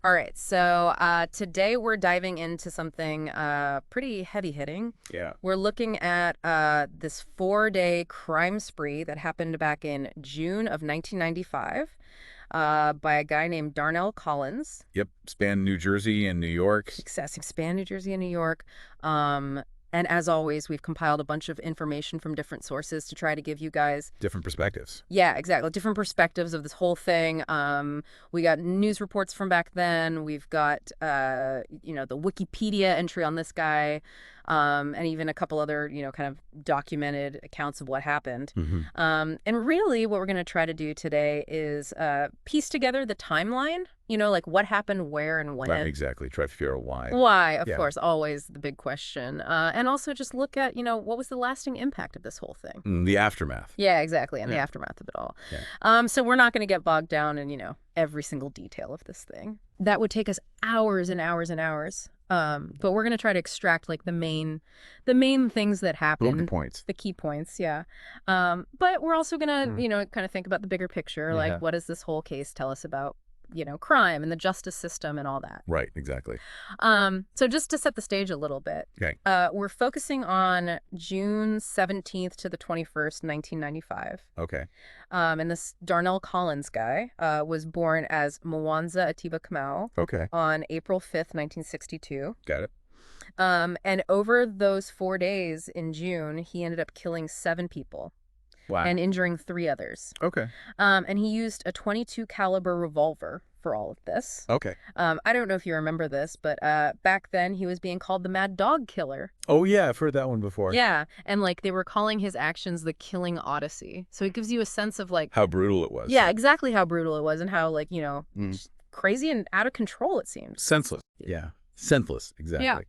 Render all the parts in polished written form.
All right, so today we're diving into something pretty heavy-hitting. Yeah. We're looking at this 4-day crime spree that happened back in June of 1995 by a guy named Darnell Collins. Yep. Span New Jersey and New York. Success span New Jersey and New York. Um, and as always, we've compiled a bunch of information from different sources to try to give you guys Different perspectives. yeah, exactly. Different perspectives of this whole thing. We got news reports from back then. We've got, the Wikipedia entry on this guy, and even a couple other, kind of documented accounts of what happened. And really what we're going to try to do today is piece together the timeline, like what happened where and when. Right, exactly. Try to figure out why. Why, of Yeah. course, always the big question. And also just look at, what was the lasting impact of this whole thing? The aftermath. Yeah, exactly, and the Yeah. aftermath of it all. Yeah. So we're not going to get bogged down in, every single detail of this thing. That would take us hours and hours and hours. But we're going to try to extract like the main things that happened. Bullet points. The key points, yeah. But we're also going to, kind of think about the bigger picture. Yeah. Like, what does this whole case tell us about, crime and the justice system and all that? Right, exactly. So just to set the stage a little bit, Okay. we're focusing on June 17th to the 21st, 1995. Okay. And this Darnell Collins guy was born as Mwanza Atiba Kamau Okay. on April 5th, 1962. Got it. And over those 4 days in June, he ended up killing 7 people Wow. and injuring 3 others. Okay. And he used a .22 caliber revolver for all of this. Okay. I don't know if you remember this, but back then he was being called the Mad Dog Killer. Oh, yeah. I've heard that one before. Yeah, and like they were calling his actions the Killing Odyssey. So it gives you a sense of like How brutal it was. yeah, exactly how brutal it was and how like, Mm. just crazy and out of control it seemed. Senseless. Yeah. Senseless. Exactly.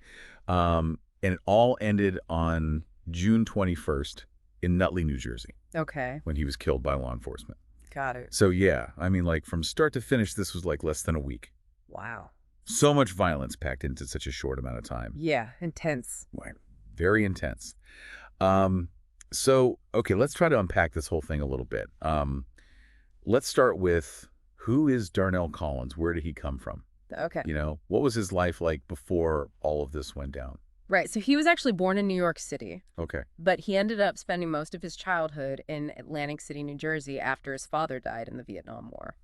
And it all ended on June 21st in Nutley, New Jersey, Okay, when he was killed by law enforcement. got it. So, yeah, I mean, like from start to finish, this was like less than a week. Wow. So much violence packed into such a short amount of time. Yeah, intense. Right. Very intense. So, okay, let's try to unpack this whole thing a little bit. Let's start with, who is Darnell Collins? Where did he come from? Okay. What was his life like before all of this went down? Right, so he was actually born in New York City, Okay. but he ended up spending most of his childhood in Atlantic City, New Jersey after his father died in the Vietnam War.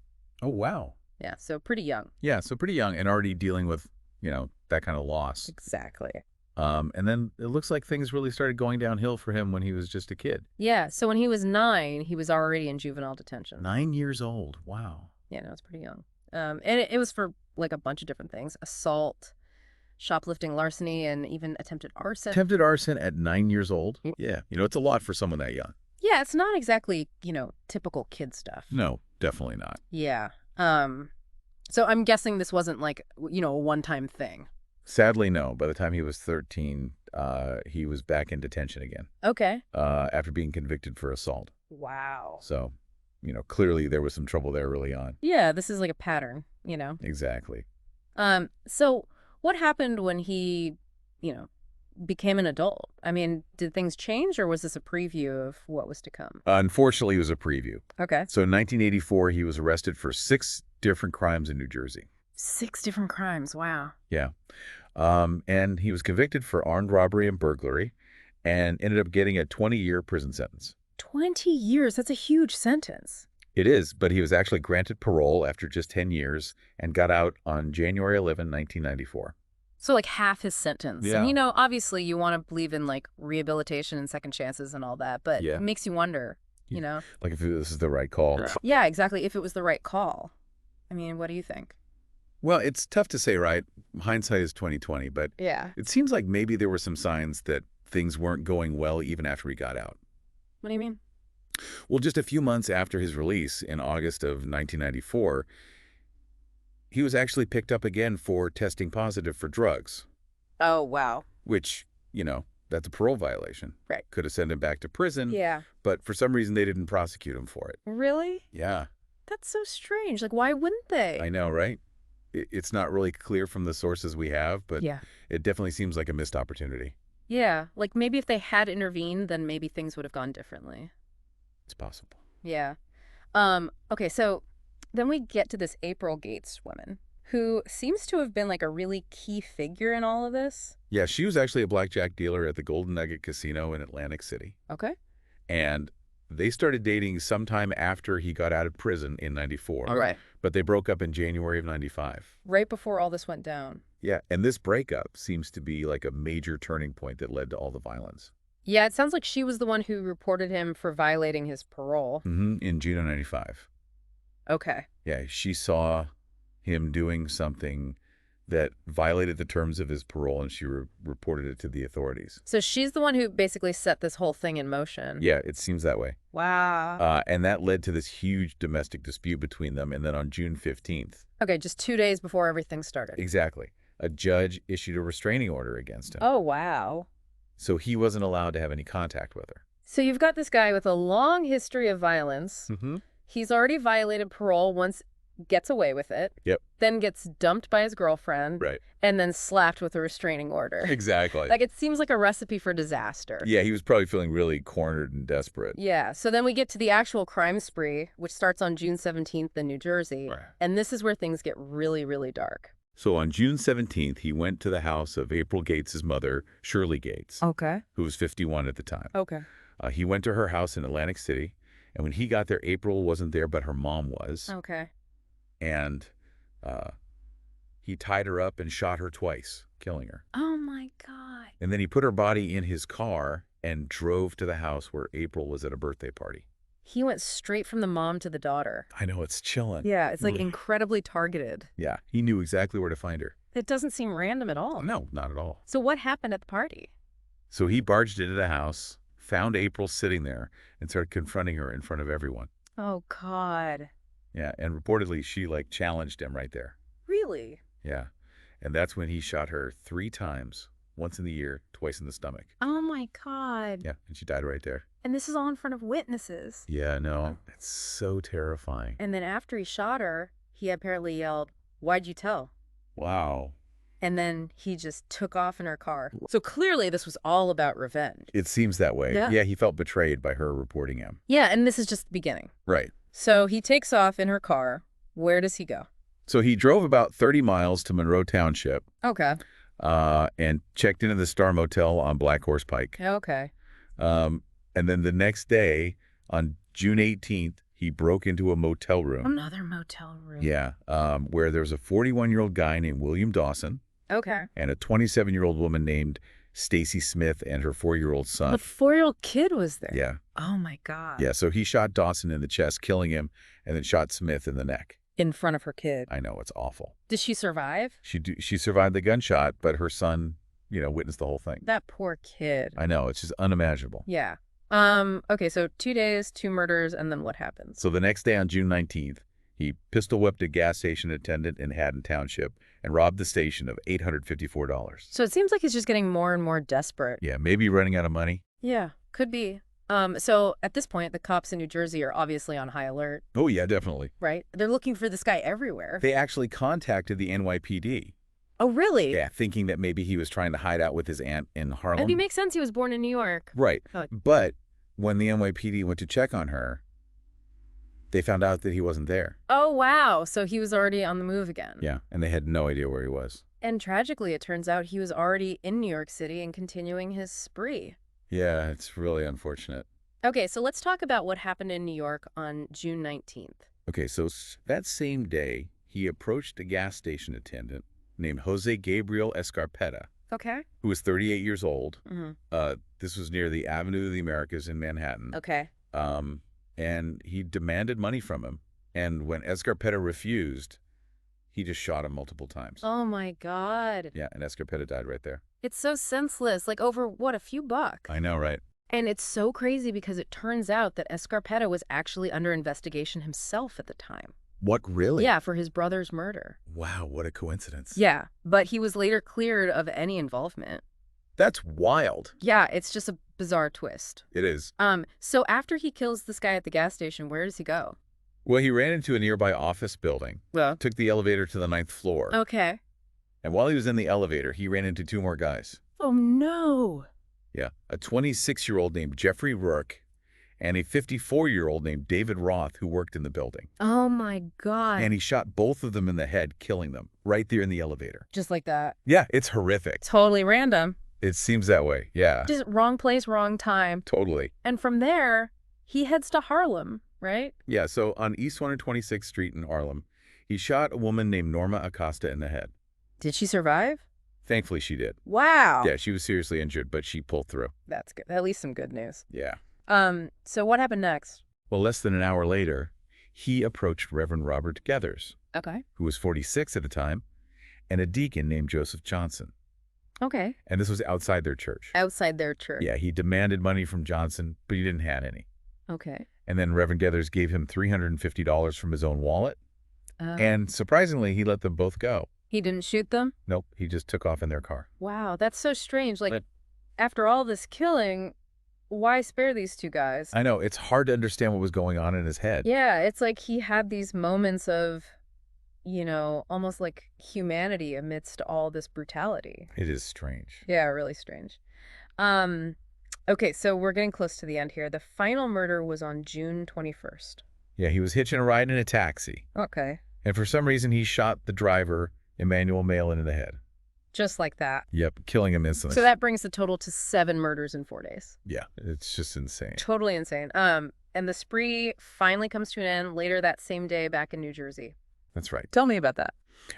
Oh, wow. Yeah, so pretty young. Yeah, so pretty young and already dealing with, that kind of loss. Exactly. And then it looks like things really started going downhill for him when he was just a kid. Yeah, so when he was 9, he was already in juvenile detention. 9 years old. Wow. Yeah, no, it's pretty young. And it was for like a bunch of different things: assault, shoplifting, larceny, and even attempted arson. Attempted arson at 9 years old? Yeah. It's a lot for someone that young. Yeah, it's not exactly, typical kid stuff. No, definitely not. Yeah. So I'm guessing this wasn't like, a one-time thing. Sadly, no. By the time he was 13, he was back in detention again Okay. after being convicted for assault. Wow. So, clearly there was some trouble there early on. Yeah, this is like a pattern, Exactly. So what happened when he, became an adult? I mean, did things change or was this a preview of what was to come? Unfortunately, it was a preview. Okay. So in 1984, he was arrested for 6 different crimes in New Jersey. 6 different crimes. Wow. Yeah. And he was convicted for armed robbery and burglary and ended up getting a 20-year prison sentence. 20 years. That's a huge sentence. It is, but he was actually granted parole after just 10 years and got out on January 11, 1994. So like half his sentence. Yeah. And, obviously you want to believe in like rehabilitation and second chances and all that, but Yeah. it makes you wonder, Like if this is the right call. Yeah, exactly. If it was the right call. I mean, what do you think? Well, it's tough to say, right? Hindsight is 20/20, but Yeah. it seems like maybe there were some signs that things weren't going well even after he got out. What do you mean? Well, just a few months after his release in August of 1994, he was actually picked up again for testing positive for drugs, Oh, wow. which, that's a parole violation. Right. Could have sent him back to prison, Yeah. but for some reason they didn't prosecute him for it. Really? Yeah, That's so strange. Like, why wouldn't they? I know, right? It's not really clear from the sources we have, but Yeah. it definitely seems like a missed opportunity. Yeah. Like maybe if they had intervened, then maybe things would have gone differently. It's possible. Yeah. Okay, so then we get to this April Gates woman who seems to have been like a really key figure in all of this. Yeah, she was actually a blackjack dealer at the Golden Nugget Casino in Atlantic City. Okay. And they started dating sometime after he got out of prison in All 94. right. But they broke up in January of 95. Right before all this went down. Yeah, and this breakup seems to be like a major turning point that led to all the violence. Yeah, it sounds like she was the one who reported him for violating his parole. In June of 95. Okay. Yeah, she saw him doing something that violated the terms of his parole, and she reported it to the authorities. So she's the one who basically set this whole thing in motion. Yeah, it seems that way. Wow. And that led to this huge domestic dispute between them. And then on June 15th, Okay, just 2 days before everything started. exactly, a judge issued a restraining order against him. Oh, wow. So he wasn't allowed to have any contact with her. So you've got this guy with a long history of violence. Mm-hmm. He's already violated parole once, gets away with it. Yep. Then gets dumped by his girlfriend. Right. And then slapped with a restraining order. Exactly. Like, it seems like a recipe for disaster. Yeah, he was probably feeling really cornered and desperate. Yeah. So then we get to the actual crime spree, which starts on June 17th in New Jersey. Right. And this is where things get really, really dark. So on June 17th, he went to the house of April Gates' mother, Shirley Gates, Okay. who was 51 at the time. Okay. He went to her house in Atlantic City, and when he got there, April wasn't there, but her mom was. Okay. And he tied her up and shot her twice, killing her. Oh, my God. And then he put her body in his car and drove to the house where April was at a birthday party. He went straight from the mom to the daughter. I know, it's chilling. Yeah, it's like Ugh. incredibly targeted. Yeah, he knew exactly where to find her. It doesn't seem random at all. No, not at all. So what happened at the party? So he barged into the house, found April sitting there, and started confronting her in front of everyone. Oh, God. Yeah, and reportedly she, like, challenged him right there. Really? Yeah, and that's when he shot her 3 times, once in the ear, twice in the stomach. Oh, my God. Yeah, and she died right there. And this is all in front of witnesses. Yeah, no, it's so terrifying. And then after he shot her, he apparently yelled, "Why'd you tell?" Wow. And then he just took off in her car. So clearly this was all about revenge. It seems that way. Yeah. Yeah, he felt betrayed by her reporting him. Yeah, and this is just the beginning. Right. So he takes off in her car. Where does he go? So he drove about 30 miles to Monroe Township Okay. and checked into the Star Motel on Black Horse Pike. Okay. And then the next day, on June 18th, he broke into a motel room. Another motel room. Yeah, where there was a 41-year-old guy named William Dawson Okay. and a 27-year-old woman named Stacy Smith and her 4-year-old son. The 4-year-old kid was there. Yeah. Oh, my God. Yeah, so he shot Dawson in the chest, killing him, and then shot Smith in the neck. In front of her kid. I know, it's awful. Did she survive? She survived the gunshot, but her son, witnessed the whole thing. That poor kid. I know, it's just unimaginable. Yeah. Okay, so 2 days, 2 murders, and then what happens? So the next day on June 19th, he pistol-whipped a gas station attendant in Haddon Township and robbed the station of $854. So it seems like he's just getting more and more desperate. Yeah, maybe running out of money. Yeah, could be. So at this point, the cops in New Jersey are obviously on high alert, Oh, yeah, definitely. right? They're looking for this guy everywhere. They actually contacted the NYPD. Oh, really? Yeah, thinking that maybe he was trying to hide out with his aunt in Harlem. And it makes sense. He was born in New York. Right. Oh. But when the NYPD went to check on her, they found out that he wasn't there. Oh, wow. So he was already on the move again. Yeah, and they had no idea where he was. And tragically, it turns out he was already in New York City and continuing his spree. Yeah, it's really unfortunate. Okay, so let's talk about what happened in New York on June 19th. Okay, so that same day, he approached a gas station attendant named Jose Gabriel Escarpeta, Okay. who was 38 years old. Mm-hmm. This was near the Avenue of the Americas in Manhattan. Okay. And he demanded money from him. And when Escarpeta refused, he just shot him multiple times. Oh, my God. Yeah, and Escarpeta died right there. It's so senseless. Like over, what, a few bucks? I know, right? And it's so crazy because it turns out that Escarpeta was actually under investigation himself at the time. What, really? Yeah, for his brother's murder. Wow, what a coincidence. Yeah, but he was later cleared of any involvement. That's wild. Yeah, it's just a bizarre twist. It is. So after he kills this guy at the gas station, where does he go? Well, he ran into a nearby office building, Well, took the elevator to the 9th floor, okay. and while he was in the elevator, he ran into 2 more guys. Oh, no. Yeah, a 26-year-old named Jeffrey Rourke and a 54-year-old named David Roth who worked in the building. Oh my God. And he shot both of them in the head, killing them right there in the elevator. Just like that. Yeah, it's horrific. Totally random. It seems that way, yeah. Just wrong place, wrong time. Totally. And from there, he heads to Harlem, right? Yeah, so on East 126th Street in Harlem, he shot a woman named Norma Acosta in the head. Did she survive? Thankfully, she did. Wow. Yeah, she was seriously injured, but she pulled through. That's good. At least some good news. Yeah. So what happened next? Well, less than an hour later, he approached Reverend Robert Gethers, Okay. who was 46 at the time, and a deacon named Joseph Johnson. Okay. And this was outside their church. Outside their church. Yeah, he demanded money from Johnson, but he didn't have any. Okay. And then Reverend Gethers gave him $350 from his own wallet. And surprisingly, he let them both go. He didn't shoot them? Nope, he just took off in their car. Wow, that's so strange. Like, after all this killing, why spare these two guys? I know, it's hard to understand what was going on in his head. Yeah, it's like he had these moments of, almost like humanity amidst all this brutality. It is strange. Yeah, really strange. Okay, so we're getting close to the end here. The final murder was on June 21st. Yeah, he was hitching a ride in a taxi. Okay. And for some reason, he shot the driver, Emmanuel Malin, in the head. Just like that. Yep, killing him instantly. So that brings the total to 7 murders in 4 days. Yeah, it's just insane. Totally insane. And the spree finally comes to an end later that same day back in New Jersey. That's right. Tell me about that.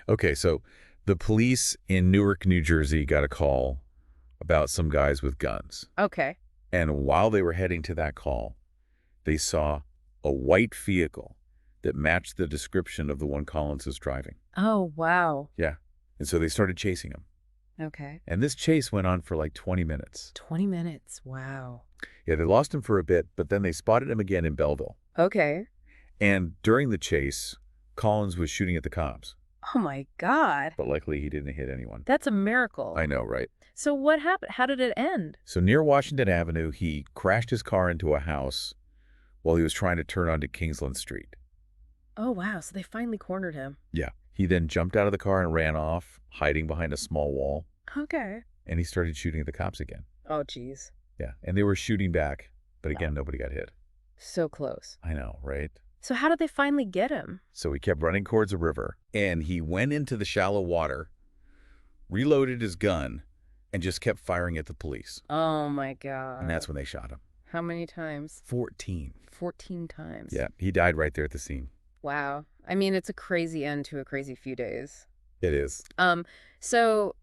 Okay, so the police in Newark, New Jersey got a call about some guys with guns. Okay. And while they were heading to that call, they saw a white vehicle that matched the description of the one Collins was driving. Oh, wow. Yeah. And so they started chasing him. Okay. And this chase went on for like 20 minutes. 20 minutes. Wow. Yeah, they lost him for a bit, but then they spotted him again in Belleville. Okay. And during the chase, Collins was shooting at the cops. Oh, my God. But luckily, he didn't hit anyone. That's a miracle. I know, right? So what happened? How did it end? So near Washington Avenue, he crashed his car into a house while he was trying to turn onto Kingsland Street. Oh, wow. So they finally cornered him. Yeah. He then jumped out of the car and ran off, hiding behind a small wall. Okay. And he started shooting at the cops again. Oh, geez. Yeah. And they were shooting back, but again, nobody got hit. So close. I know, right? So how did they finally get him? So he kept running towards a river, and he went into the shallow water, reloaded his gun, and just kept firing at the police. Oh, my God. And that's when they shot him. How many times? 14. 14 times. Yeah, he died right there at the scene. Wow. I mean, it's a crazy end to a crazy few days. It is. So,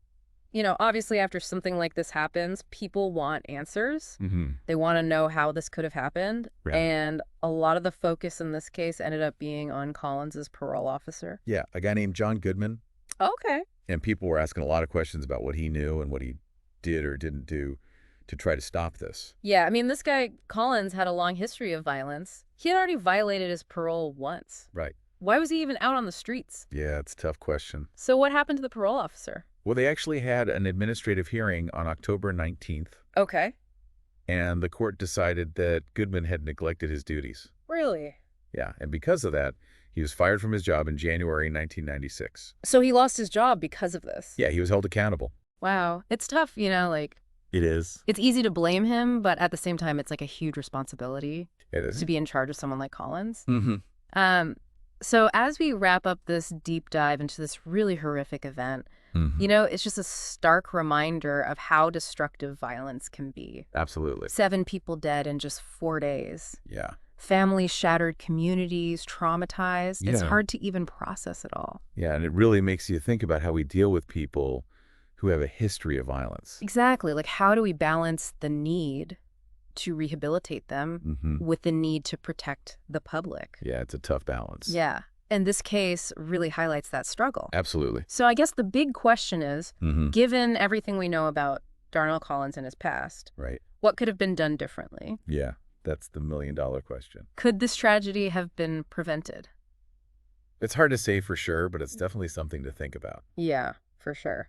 obviously after something like this happens, people want answers. Mm-hmm. They want to know how this could have happened. Right. And a lot of the focus in this case ended up being on Collins's parole officer. Yeah, a guy named John Goodman. Okay. And people were asking a lot of questions about what he knew and what he did or didn't do to try to stop this. Yeah, I mean, this guy, Collins, had a long history of violence. He had already violated his parole once. Right. Why was he even out on the streets? Yeah, it's a tough question. So what happened to the parole officer? Well, they actually had an administrative hearing on October 19th, Okay. and the court decided that Goodman had neglected his duties. Really? Yeah, and because of that, he was fired from his job in January 1996. So he lost his job because of this? Yeah, he was held accountable. Wow. It's tough, It is. It's easy to blame him, but at the same time, it's like a huge responsibility It is. to be in charge of someone like Collins. Mm-hmm. So as we wrap up this deep dive into this really horrific event, it's just a stark reminder of how destructive violence can be. Absolutely. 7 people dead in just 4 days. Yeah. Families shattered, communities traumatized. It's Yeah. hard to even process it all. Yeah, and it really makes you think about how we deal with people who have a history of violence. Exactly. Like, how do we balance the need to rehabilitate them with the need to protect the public? Yeah, it's a tough balance. Yeah. And this case really highlights that struggle. Absolutely. So I guess the big question is, Mm-hmm. given everything we know about Darnell Collins and his past, Right. what could have been done differently? Yeah, that's the million-dollar question. Could this tragedy have been prevented? It's hard to say for sure, but it's definitely something to think about. Yeah, for sure.